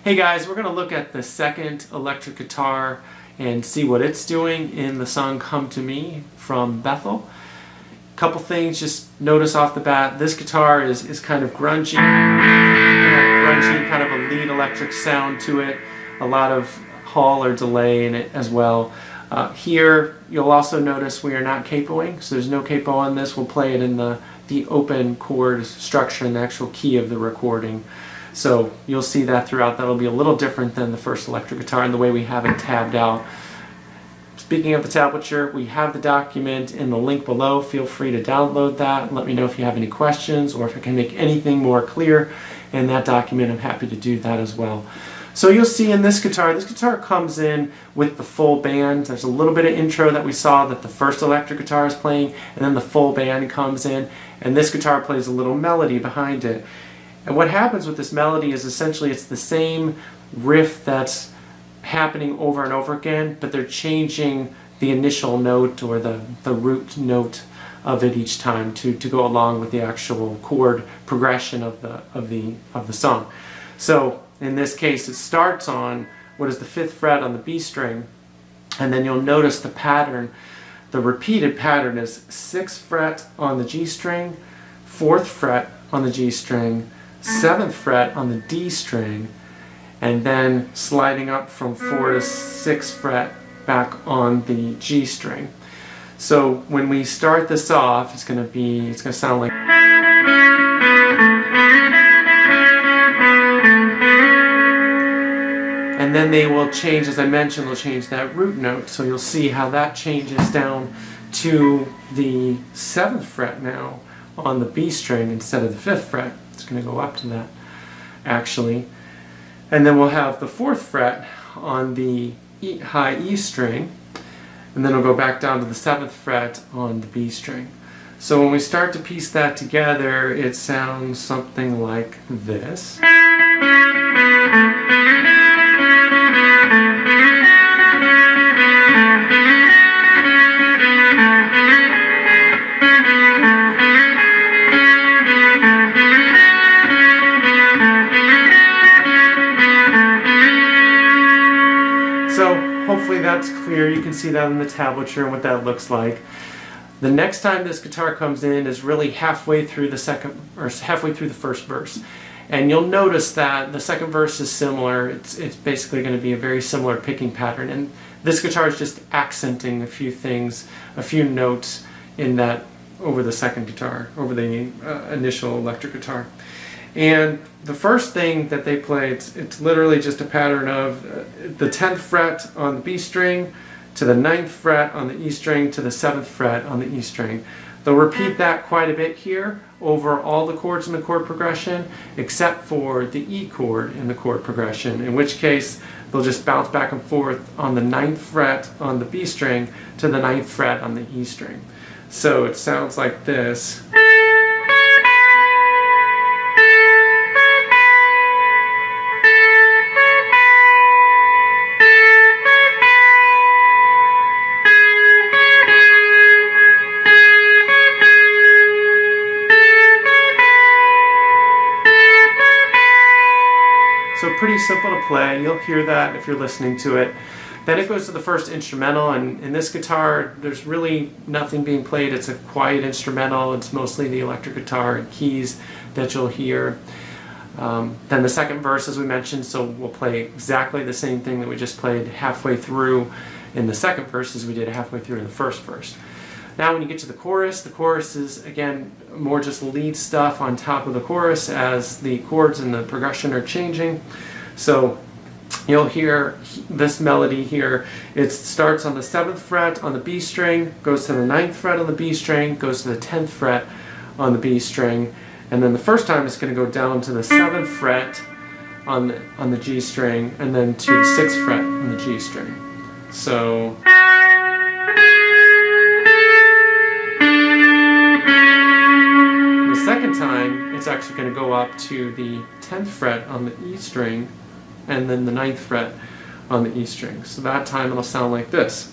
Hey guys, we're going to look at the second electric guitar and see what it's doing in the song Come to Me from Bethel. Couple things, just notice off the bat, this guitar is kind of grungy, kind of a lead electric sound to it, a lot of hall or delay in it as well. Here you'll also notice we are not capoing, so there's no capo on this. We'll play it in the open chord structure and the actual key of the recording. So you'll see that throughout. That'll be a little different than the first electric guitar and the way we have it tabbed out. Speaking of the tablature, we have the document in the link below. Feel free to download that and let me know if you have any questions or if I can make anything more clear in that document. I'm happy to do that as well. So you'll see in this guitar comes in with the full band. There's a little bit of intro that we saw that the first electric guitar is playing, and then the full band comes in, and this guitar plays a little melody behind it. And what happens with this melody is essentially it's the same riff that's happening over and over again, but they're changing the initial note or the root note of it each time to go along with the actual chord progression of the song. So in this case it starts on what is the 5th fret on the B string, and then you'll notice the pattern. The repeated pattern is 6th fret on the G string, 4th fret on the G string, 7th fret on the D string, and then sliding up from 4 to 6th fret back on the G string. So when we start this off, it's going to sound like, and then they will change, as I mentioned, they'll change that root note. So you'll see how that changes down to the 7th fret now on the B string instead of the 5th fret. It's going to go up to that actually. And then we'll have the 4th fret on the high E string, and then we'll go back down to the 7th fret on the B string. So when we start to piece that together, it sounds something like this. So hopefully that's clear. You can see that in the tablature and what that looks like. The next time this guitar comes in is really halfway through the first verse. And you'll notice that the second verse is similar. It's basically going to be a very similar picking pattern. And this guitar is just accenting a few things, a few notes in that over the second guitar, over the initial electric guitar. And the first thing that they play, it's literally just a pattern of the 10th fret on the B string to the 9th fret on the E string to the 7th fret on the E string. They'll repeat that quite a bit here over all the chords in the chord progression except for the E chord in the chord progression, in which case they'll just bounce back and forth on the 9th fret on the B string to the 9th fret on the E string. So it sounds like this. So pretty simple to play. You'll hear that if you're listening to it. Then it goes to the first instrumental, and in this guitar there's really nothing being played. It's a quiet instrumental. It's mostly the electric guitar and keys that you'll hear. Then the second verse, as we mentioned, so we'll play exactly the same thing that we just played halfway through in the second verse as we did halfway through in the first verse. Now when you get to the chorus is, again, more just lead stuff on top of the chorus as the chords and the progression are changing. So you'll hear this melody here. It starts on the 7th fret on the B string, goes to the 9th fret on the B string, goes to the 10th fret on the B string, and then the first time it's going to go down to the 7th fret on the G string, and then to the 6th fret on the G string. So second time, it's actually going to go up to the 10th fret on the E string and then the 9th fret on the E string. So that time it'll sound like this.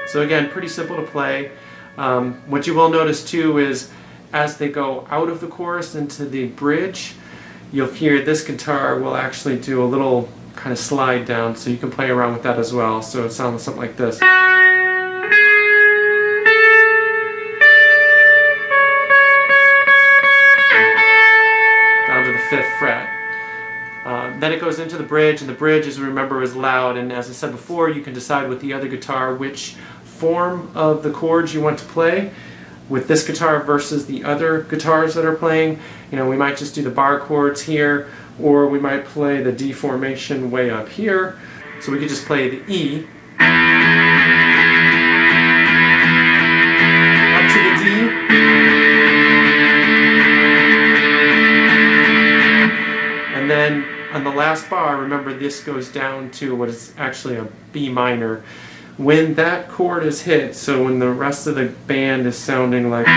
So again, pretty simple to play. What you will notice too is as they go out of the chorus into the bridge, you'll hear this guitar will actually do a little kind of slide down, so you can play around with that as well. So it sounds something like this. Down to the 5th fret. Then it goes into the bridge, and the bridge, as we remember, is loud, and as I said before, you can decide with the other guitar which form of the chords you want to play with this guitar versus the other guitars that are playing. You know, we might just do the bar chords here, or we might play the D formation way up here. So we could just play the E up to the D, and then on the last bar, remember this goes down to what is actually a B minor. When that chord is hit, so when the rest of the band is sounding like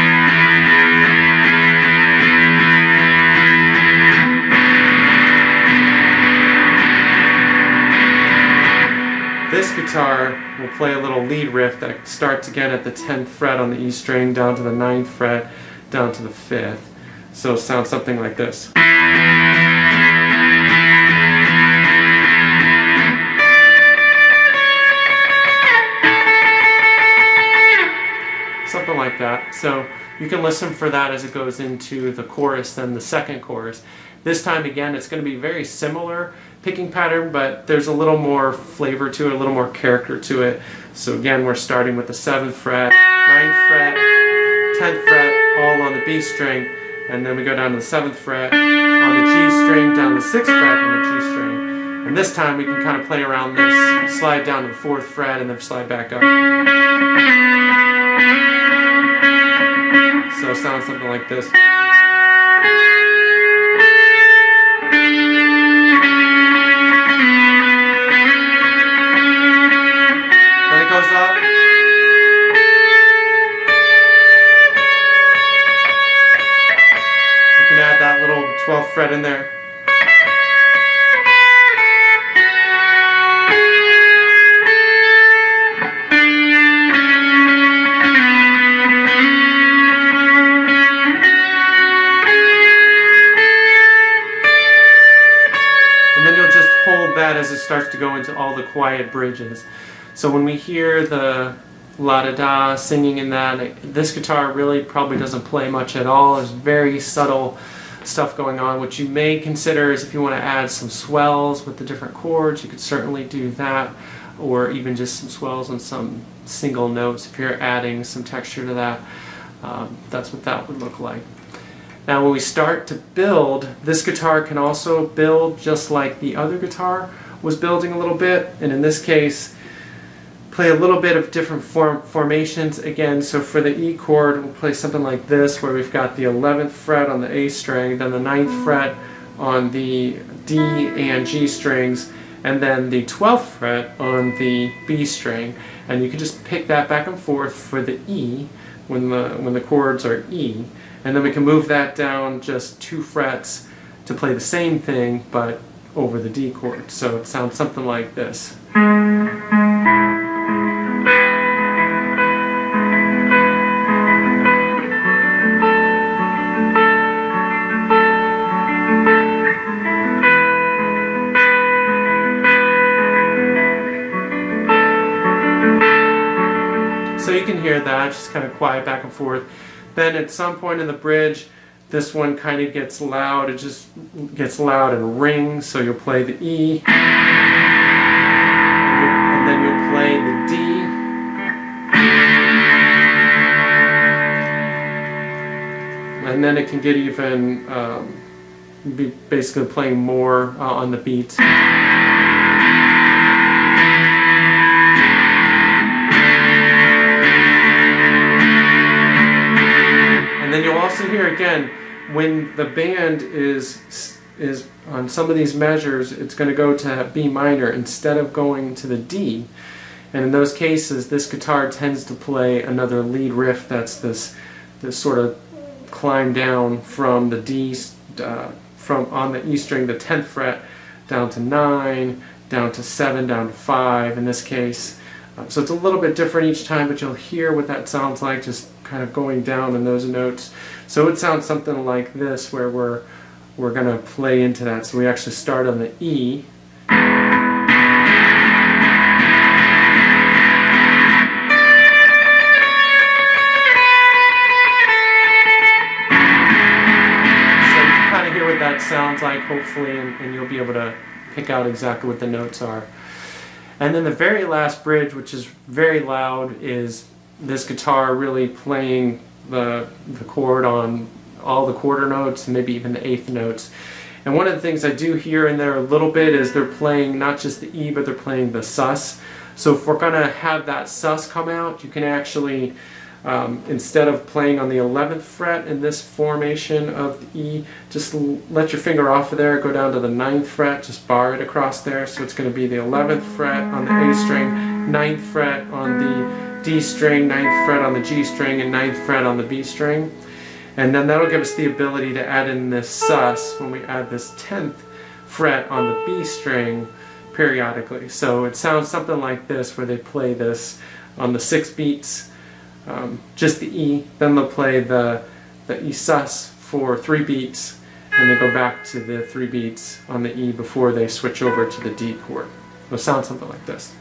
this guitar will play a little lead riff that starts again at the 10th fret on the E string, down to the 9th fret, down to the 5th. So it sounds something like this. Something like that. So you can listen for that as it goes into the chorus, then the second chorus. This time again, it's going to be very similar picking pattern, but there's a little more flavor to it, a little more character to it. So again, we're starting with the 7th fret, 9th fret, 10th fret, all on the B string, and then we go down to the 7th fret on the G string, down to the 6th fret on the G string. And this time we can kind of play around this, slide down to the 4th fret, and then slide back up. So it sounds something like this. Then it goes up. You can add that little 12th fret in there. As it starts to go into all the quiet bridges. So when we hear the la-da-da singing in that, this guitar really probably doesn't play much at all. There's very subtle stuff going on. What you may consider is if you want to add some swells with the different chords, you could certainly do that, or even just some swells on some single notes if you're adding some texture to that. That's what that would look like. Now when we start to build, this guitar can also build just like the other guitar was building a little bit, and in this case play a little bit of different formations again. So for the E chord, we'll play something like this, where we've got the 11th fret on the A string, then the 9th fret on the D and G strings, and then the 12th fret on the B string. And you can just pick that back and forth for the E when the chords are E. And then we can move that down just 2 frets to play the same thing, but over the D chord. So it sounds something like this. So you can hear that, just kind of quiet back and forth. Then at some point in the bridge, this one kind of gets loud. It just gets loud and rings. So you'll play the E, and then you'll play the D, and then it can get even, be basically playing more on the beats. And then you'll also hear again, when the band is on some of these measures, it's going to go to B minor instead of going to the D. And in those cases, this guitar tends to play another lead riff that's this sort of climb down from the D, from on the E string, the 10th fret, down to 9, down to 7, down to 5 in this case. So it's a little bit different each time, but you'll hear what that sounds like, just kind of going down in those notes. So it sounds something like this, where we're going to play into that. So we actually start on the E. What that sounds like, hopefully, and you'll be able to pick out exactly what the notes are. And then the very last bridge, which is very loud, is this guitar really playing the chord on all the quarter notes and maybe even the eighth notes. And one of the things I do hear in there a little bit is they're playing not just the E, but they're playing the sus. So if we're going to have that sus come out, you can actually instead of playing on the 11th fret in this formation of the E, just let your finger off of there, go down to the 9th fret, just bar it across there. So it's going to be the 11th fret on the A string, 9th fret on the D string, 9th fret on the G string, and 9th fret on the B string. And then that'll give us the ability to add in this sus when we add this 10th fret on the B string periodically. So it sounds something like this, where they play this on the 6 beats. Just the E, then they'll play the E sus for 3 beats, and they go back to the 3 beats on the E before they switch over to the D chord. It'll sound something like this.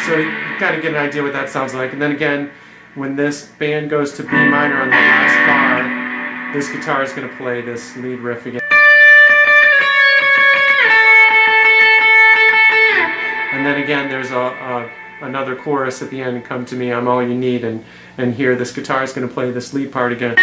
So you kind of get an idea what that sounds like. And then again, when this band goes to B minor on the last bar, this guitar is going to play this lead riff again. And then again, there's another chorus at the end, "Come to me, I'm all you need," and here this guitar is going to play this lead part again.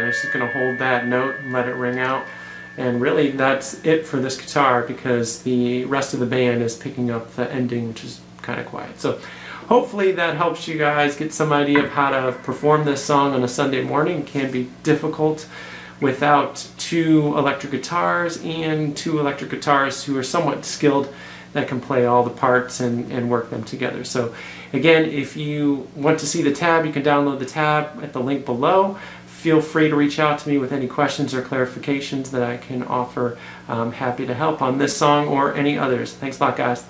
It's just going to hold that note and let it ring out. And really that's it for this guitar, because the rest of the band is picking up the ending, which is kind of quiet. So hopefully that helps you guys get some idea of how to perform this song on a Sunday morning. It can be difficult without 2 electric guitars and 2 electric guitarists who are somewhat skilled that can play all the parts and work them together. So again, if you want to see the tab, you can download the tab at the link below. Feel free to reach out to me with any questions or clarifications that I can offer. I'm happy to help on this song or any others. Thanks a lot, guys.